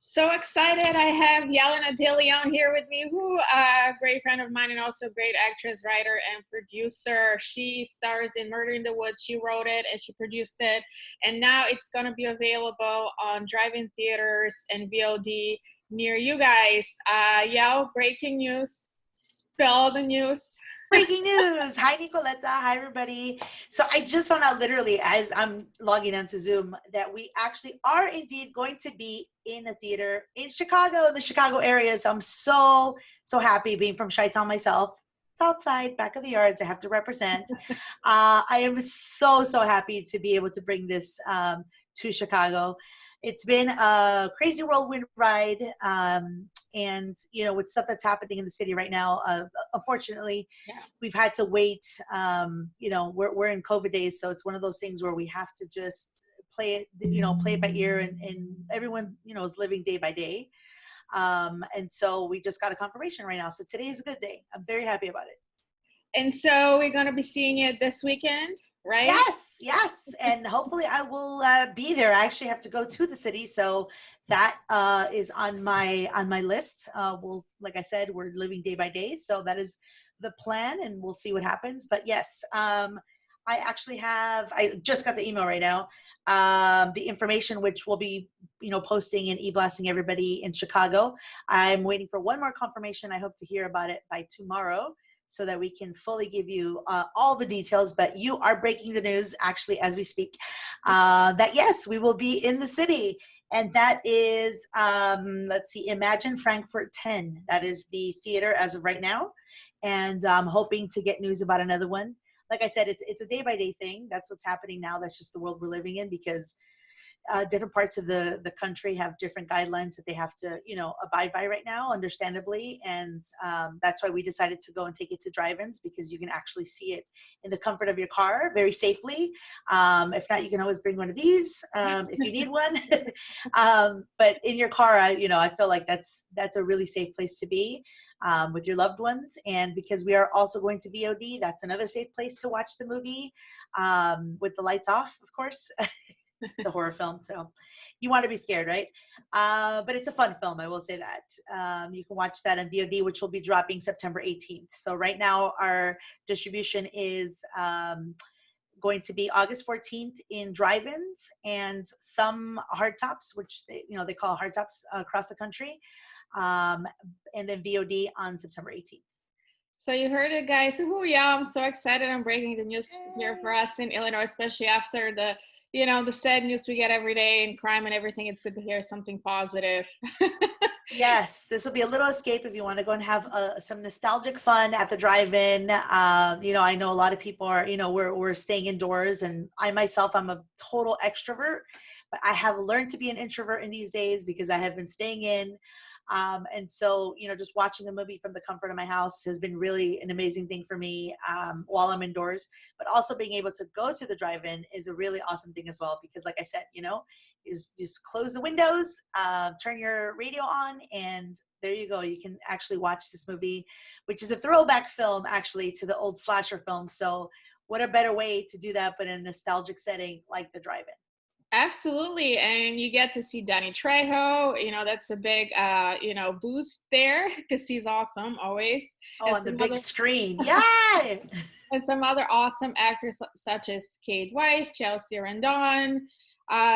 So excited. I have Yelena De Leon here with me, who a great friend of mine and also great actress, writer, and producer. She stars in Murder in the Woods. She wrote it and she produced it. And now it's going to be available on drive-in theaters and VOD near you guys. Yel, breaking news. Spill the news. Breaking news. Hi, Nicoletta. Hi, everybody. So I just found out literally as I'm logging onto Zoom that we actually are indeed going to be in a theater in Chicago, the Chicago area. So I'm so happy being from Chi-Town myself. South side, back of the yards, I have to represent. I am so happy to be able to bring this to Chicago. It's been a crazy whirlwind ride. And, with stuff that's happening in the city right now, unfortunately, we've had to wait. We're in COVID days, so it's one of those things where we have to just play it by ear, and everyone, is living day by day. And so we just got a confirmation right now. So today is a good day. I'm very happy about it. And so we're going to be seeing it this weekend, right? Yes. And hopefully I will be there. I actually have to go to the city. So that is on my list. Like I said, we're living day by day. So that is the plan, and we'll see what happens. But yes, I just got the email right now. The information, which we'll be, posting and e-blasting everybody in Chicago. I'm waiting for one more confirmation. I hope to hear about it by tomorrow, so that we can fully give you all the details. But you are breaking the news, actually, as we speak, that yes, we will be in the city. And that is, Imagine Frankfurt 10. That is the theater as of right now. And I'm hoping to get news about another one. Like I said, it's a day-by-day thing. That's what's happening now. That's just the world we're living in, because different parts of the country have different guidelines that they have to, abide by right now, understandably. And that's why we decided to go and take it to drive-ins, because you can actually see it in the comfort of your car very safely. If not, you can always bring one of these if you need one. But in your car, I feel like that's a really safe place to be with your loved ones. And because we are also going to VOD, that's another safe place to watch the movie with the lights off, of course. It's a horror film, so you want to be scared, right? But it's a fun film, I will say that. You can watch that on VOD, which will be dropping September 18th. So right now our distribution is going to be August 14th in drive-ins and some hard tops, which they call hard tops across the country, and then VOD on September 18th. So you heard it, guys. Yeah, I'm so excited. I'm breaking the news here for us in Illinois, especially after the sad news we get every day and crime and everything. It's good to hear something positive. Yes, this will be a little escape if you want to go and have some nostalgic fun at the drive-in. I know a lot of people are, we're staying indoors, and I myself, I'm a total extrovert, but I have learned to be an introvert in these days because I have been staying in. And so, just watching a movie from the comfort of my house has been really an amazing thing for me while I'm indoors. But also being able to go to the drive-in is a really awesome thing as well, because like I said, just close the windows, turn your radio on, and there you go. You can actually watch this movie, which is a throwback film actually to the old slasher film. So what a better way to do that but in a nostalgic setting like the drive-in. Absolutely. And you get to see Danny Trejo. That's a big, boost there, because he's awesome always. Oh, on the big screen. Yeah. And some other awesome actors such as Kate Weiss, Chelsea Rendon,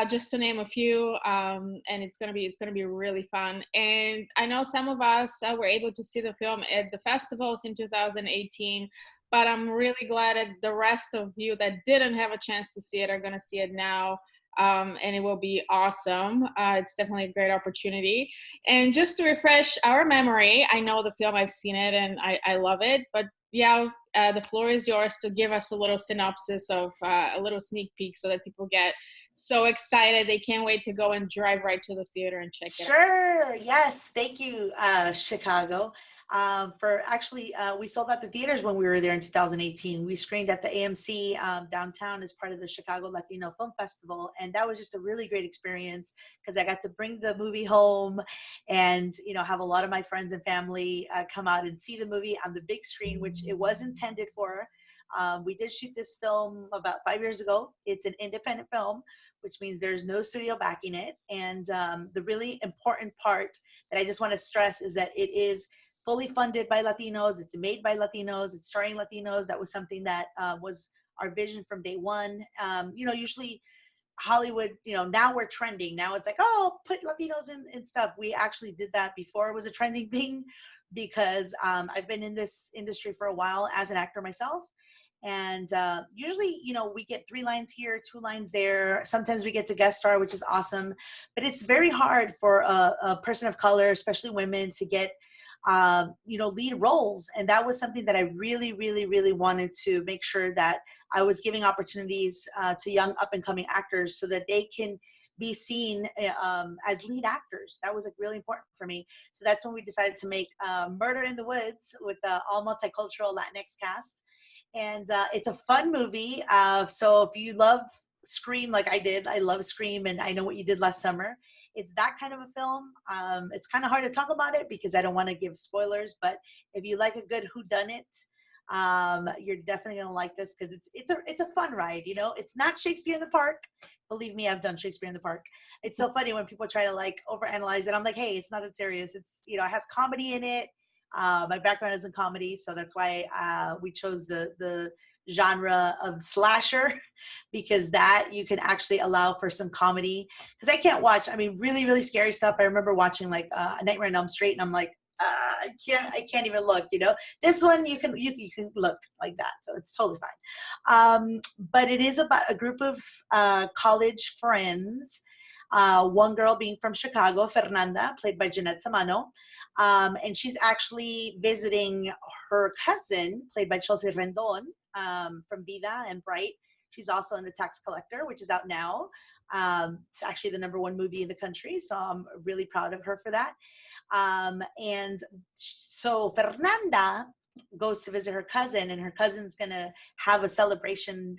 just to name a few. And it's gonna be really fun. And I know some of us were able to see the film at the festivals in 2018. But I'm really glad that the rest of you that didn't have a chance to see it are gonna see it now. And it will be awesome. It's definitely a great opportunity. And just to refresh our memory, I know the film, I've seen it, and I love it. But yeah, the floor is yours to give us a little synopsis of a little sneak peek, so that people get so excited they can't wait to go and drive right to the theater and check it out. Sure. Yes. Thank you, Chicago. We sold out the theaters when we were there in 2018. We screened at the AMC downtown as part of the Chicago Latino Film Festival. And that was just a really great experience, because I got to bring the movie home and, have a lot of my friends and family come out and see the movie on the big screen, which it was intended for. We did shoot this film about 5 years ago. It's an independent film, which means there's no studio backing it. And the really important part that I just want to stress is that it is fully funded by Latinos. It's made by Latinos. It's starring Latinos. That was something that was our vision from day one. Usually Hollywood, now we're trending. Now it's like, oh, put Latinos in stuff. We actually did that before it was a trending thing, because I've been in this industry for a while as an actor myself. And usually, we get 3 lines here, 2 lines there. Sometimes we get to guest star, which is awesome. But it's very hard for a person of color, especially women, to get lead roles. And that was something that I really, really, really wanted to make sure that I was giving opportunities to young up and coming actors so that they can be seen as lead actors. That was like really important for me. So that's when we decided to make Murder in the Woods with all multicultural Latinx cast. And it's a fun movie. So if you love Scream like I did, I love Scream, and I know what you did last summer. It's that kind of a film. It's kind of hard to talk about it because I don't want to give spoilers, but if you like a good whodunit, you're definitely gonna like this, because it's a fun ride. It's not Shakespeare in the Park. Believe me, I've done Shakespeare in the Park. It's so funny when people try to like overanalyze it. I'm like, hey, it's not that serious. It's it has comedy in it. My background is in comedy, so that's why we chose the genre of slasher, because that you can actually allow for some comedy. Because I can't watch, really, really scary stuff. I remember watching like Nightmare on Elm Street, and I'm like, I can't even look. This one you can look like that, so it's totally fine. But it is about a group of college friends. One girl being from Chicago, Fernanda, played by Jeanette Samano. And she's actually visiting her cousin, played by Chelsea Rendon, from Vida and Bright. She's also in The Tax Collector, which is out now. It's actually the #1 movie in the country, so I'm really proud of her for that. And so Fernanda goes to visit her cousin, and her cousin's gonna have a celebration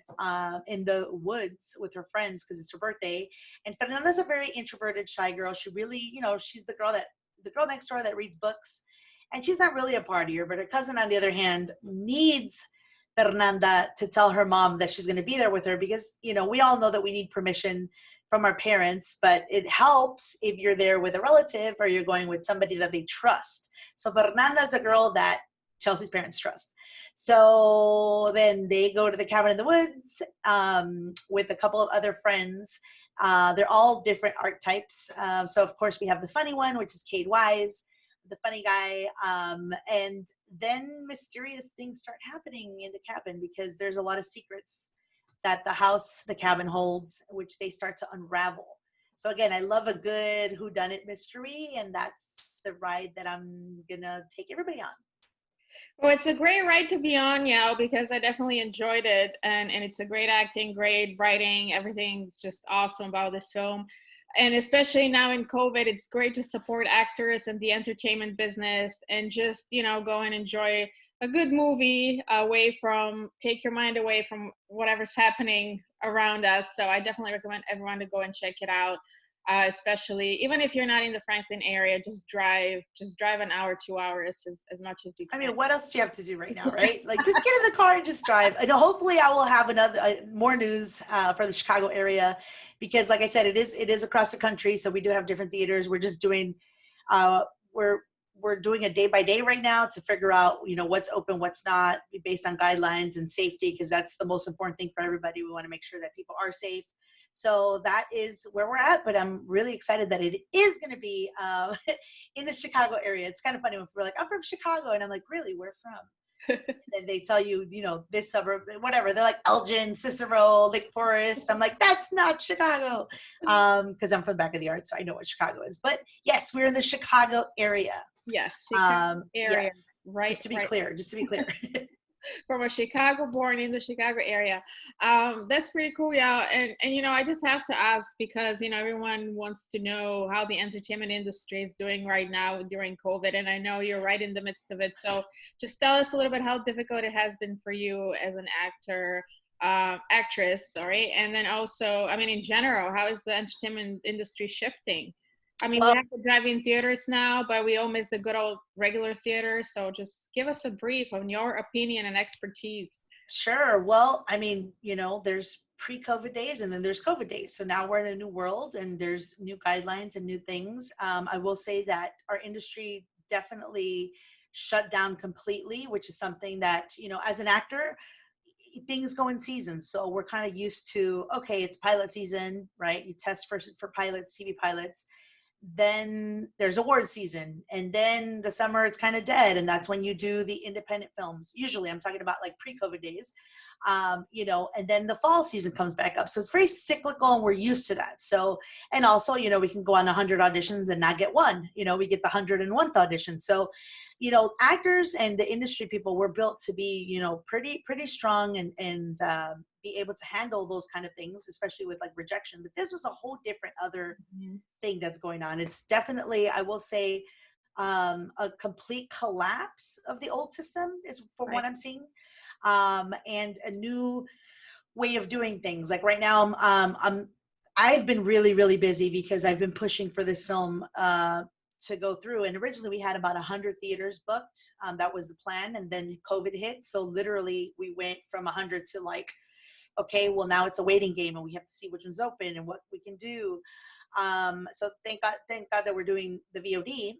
in the woods with her friends because it's her birthday. And Fernanda's a very introverted, shy girl. She really, she's the girl next door that reads books, and she's not really a partier. But her cousin, on the other hand, needs Fernanda to tell her mom that she's going to be there with her, because we all know that we need permission from our parents, but it helps if you're there with a relative or you're going with somebody that they trust. So Fernanda's the girl that Chelsea's parents trust. So then they go to the cabin in the woods with a couple of other friends. They're all different archetypes. So of course we have the funny one, which is Cade Wise, the funny guy. And then mysterious things start happening in the cabin because there's a lot of secrets that the cabin holds, which they start to unravel. So again, I love a good whodunit mystery, and that's the ride that I'm gonna take everybody on. Well, it's a great ride to be on, Yao, because I definitely enjoyed it, and it's a great acting, great writing, everything's just awesome about this film. And especially now in COVID, it's great to support actors and the entertainment business, and just go and enjoy a good movie take your mind away from whatever's happening around us. So I definitely recommend everyone to go and check it out. Especially even if you're not in the Franklin area, just drive an hour, 2 hours, as much as you can. What else do you have to do right now, right? Like, just get in the car and just drive. And hopefully I will have more news for the Chicago area, because like I said, it is across the country. So we do have different theaters. We're just doing, we're doing a day by day right now to figure out, what's open, what's not, based on guidelines and safety, because that's the most important thing for everybody. We want to make sure that people are safe. So that is where we're at, but I'm really excited that it is going to be in the Chicago area. It's kind of funny when people are like, I'm from Chicago, and I'm like, really, where from? And they tell you, this suburb, whatever. They're like Elgin, Cicero, Lake Forest. I'm like, that's not Chicago, because I'm from the back of the arts, so I know what Chicago is. But yes, we're in the Chicago area. Yes, Chicago area. Yes. Right. Just to be clear. From a Chicago born in the Chicago area. That's pretty cool, yeah. And I just have to ask, because everyone wants to know how the entertainment industry is doing right now during COVID, and I know you're right in the midst of it. So just tell us a little bit how difficult it has been for you as an actress, sorry. And then also, in general, how is the entertainment industry shifting? We have the drive-in theaters now, but we all miss the good old regular theater. So just give us a brief on your opinion and expertise. Sure. Well, I mean, there's pre-COVID days and then there's COVID days. So now we're in a new world and there's new guidelines and new things. I will say that our industry definitely shut down completely, which is something that, as an actor, things go in seasons. So we're kind of used to, okay, it's pilot season, right? You test for pilots, TV pilots. Then there's award season, and then the summer it's kind of dead, and that's when you do the independent films. Usually I'm talking about like pre-COVID days. And then the fall season comes back up, so it's very cyclical and we're used to that. So, and also, we can go on 100 auditions and not get one. We get the 101th audition. So, actors and the industry people were built to be, pretty strong and be able to handle those kind of things, especially with like rejection. But this was a whole different other thing that's going on. It's definitely, I will say, a complete collapse of the old system is from what I'm seeing, and a new way of doing things. Like right now, I've been really, really busy because I've been pushing for this film to go through. And originally we had about 100 theaters booked. That was the plan. And then COVID hit. So literally we went from 100 to like, okay, well now it's a waiting game and we have to see which one's open and what we can do. So thank God that we're doing the VOD.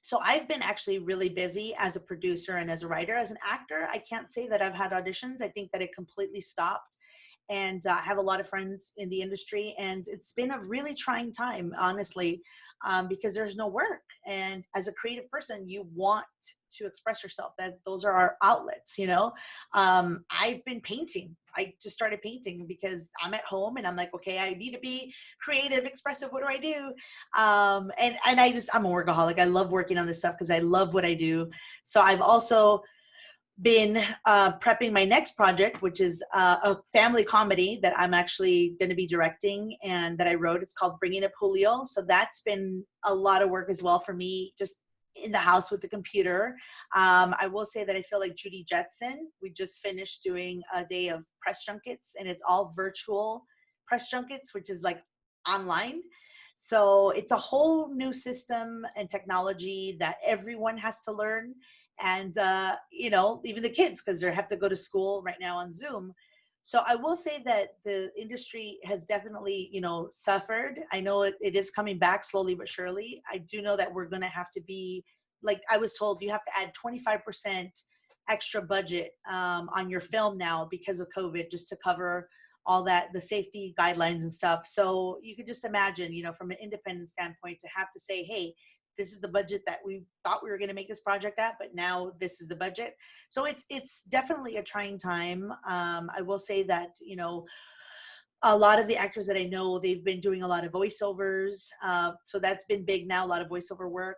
So I've been actually really busy as a producer and as a writer. As an actor, I can't say that I've had auditions. I think that it completely stopped. And I have a lot of friends in the industry, and it's been a really trying time, honestly, because there's no work. And as a creative person, you want to express yourself. That those are our outlets, I've been painting. I just started painting because I'm at home and I'm like, okay, I need to be creative, expressive. What do I do? And I'm a workaholic. I love working on this stuff because I love what I do. So I've also been prepping my next project, which is a family comedy that I'm actually going to be directing and that I wrote. It's called Bringing Up Julio. So that's been a lot of work as well for me, just in the house with the computer. I will say that I feel like Judy Jetson. We just finished doing a day of press junkets, and it's all virtual press junkets, which is like online. So it's a whole new system and technology that everyone has to learn. And even the kids, because they have to go to school right now on Zoom. So I will say that the industry has definitely suffered. I know it is coming back slowly but surely. I do know that we're going to have to be, like I was told, you have to add 25% extra budget on your film now because of COVID, just to cover all that, the safety guidelines and stuff. So you could just imagine, from an independent standpoint, to have to say, hey, this is the budget that we thought we were going to make this project at, but now this is the budget. So it's definitely a trying time. I will say that, a lot of the actors that I know, they've been doing a lot of voiceovers. So that's been big now, a lot of voiceover work,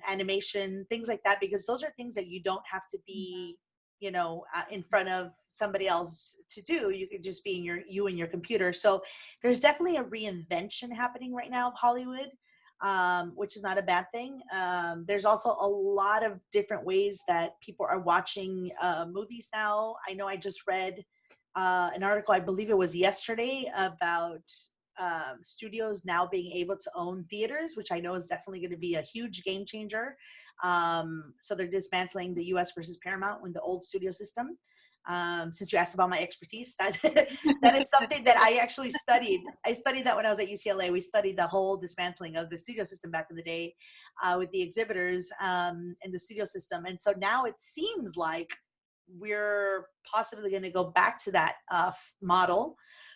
animation, things like that, because those are things that you don't have to be, in front of somebody else to do. You could just be in you and your computer. So there's definitely a reinvention happening right now of Hollywood. Which is not a bad thing. There's also a lot of different ways that people are watching movies now. I know I just read an article, I believe it was yesterday, about studios now being able to own theaters, which I know is definitely going to be a huge game changer. So they're dismantling the US versus Paramount in the old studio system. Since you asked about my expertise, that is something that I actually studied. I studied that when I was at UCLA. We studied the whole dismantling of the studio system back in the day with the exhibitors and the studio system. And so now it seems like we're possibly going to go back to that model,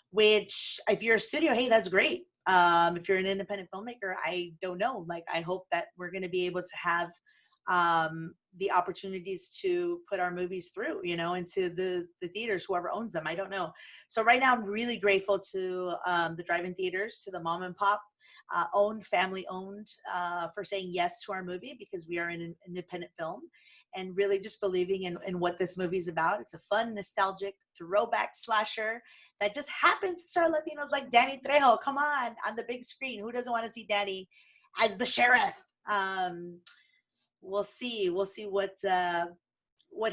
which if you're a studio, hey, that's great. If you're an independent filmmaker, I don't know. Like, I hope that we're going to be able to have the opportunities to put our movies through, into the theaters, whoever owns them. I don't know. So right now I'm really grateful to the drive-in theaters, to the mom and pop owned, family owned, for saying yes to our movie, because we are an independent film and really just believing in what this movie is about. It's a fun, nostalgic throwback slasher that just happens to star Latinos like Danny Trejo. Come on the big screen. Who doesn't want to see Danny as the sheriff? We'll see what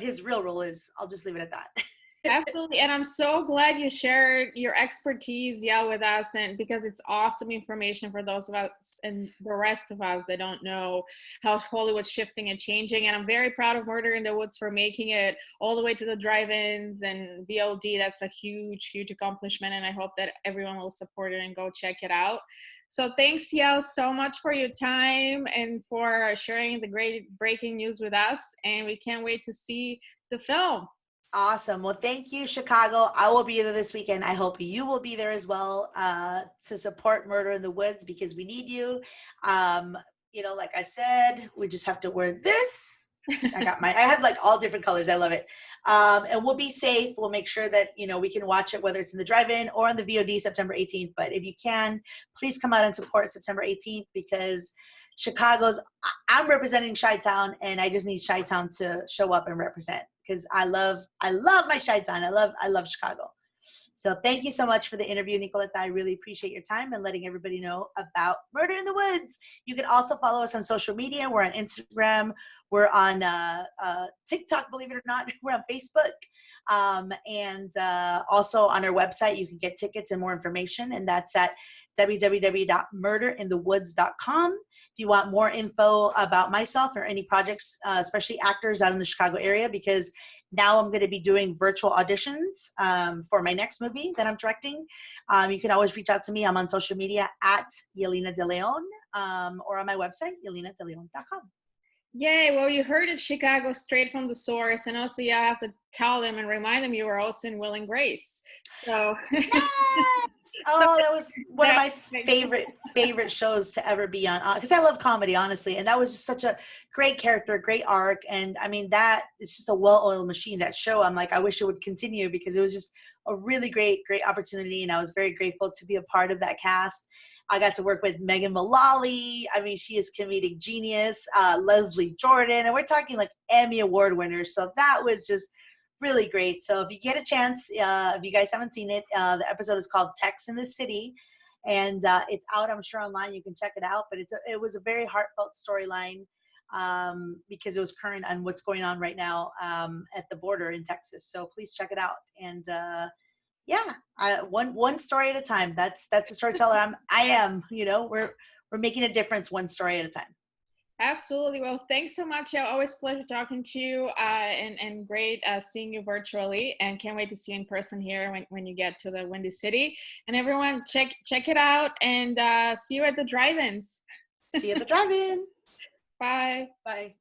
his real role is. I'll just leave it at that. Absolutely. And I'm so glad you shared your expertise, yeah, with us, and because it's awesome information for those of us and the rest of us that don't know how Hollywood's shifting and changing. And I'm very proud of Murder in the Woods for making it all the way to the drive-ins and VOD. That's a huge, huge accomplishment. And I hope that everyone will support it and go check it out. So thanks, Yao, so much for your time and for sharing the great breaking news with us. And we can't wait to see the film. Awesome. Well, thank you, Chicago. I will be there this weekend. I hope you will be there as well to support Murder in the Woods because we need you. Like I said, we just have to wear this. I have like all different colors. I love it. And we'll be safe. We'll make sure that, we can watch it, whether it's in the drive-in or on the VOD September 18th. But if you can, please come out and support September 18th because I'm representing Chi-Town and I just need Chi-Town to show up and represent because I love my Chi-Town. I love Chicago. So thank you so much for the interview, Nicoletta. I really appreciate your time and letting everybody know about Murder in the Woods. You can also follow us on social media. We're on Instagram. We're on TikTok, believe it or not. We're on Facebook. And also on our website, you can get tickets and more information. And that's at www.murderinthewoods.com. If you want more info about myself or any projects, especially actors out in the Chicago area, because now I'm going to be doing virtual auditions for my next movie that I'm directing. You can always reach out to me. I'm on social media at Yelena De Leon or on my website, yelenadeleon.com. Yay. Well, you heard it, Chicago, straight from the source. And also, I have to tell them and remind them you were also in Will and Grace. So, yes! Oh, that was one of my favorite shows to ever be on because I love comedy, honestly. And that was just such a great character, great arc. And I mean, that is just a well-oiled machine, that show. I'm like, I wish it would continue because it was just a really great opportunity. And I was very grateful to be a part of that cast. I got to work with Megan Mullally. I mean, she is comedic genius. Leslie Jordan. And we're talking like Emmy Award winners. So that was just really great. So if you get a chance, if you guys haven't seen it, the episode is called Tex in the City. And it's out, I'm sure, online. You can check it out. But it was a very heartfelt storyline because it was current on what's going on right now at the border in Texas. So please check it out. And one story at a time. That's the storyteller I am. We're making a difference one story at a time. Absolutely. Well, thanks so much. Always a pleasure talking to you and great seeing you virtually, and can't wait to see you in person here when you get to the Windy City. And everyone check it out and see you at the drive-ins. See you at the drive-in. Bye. Bye.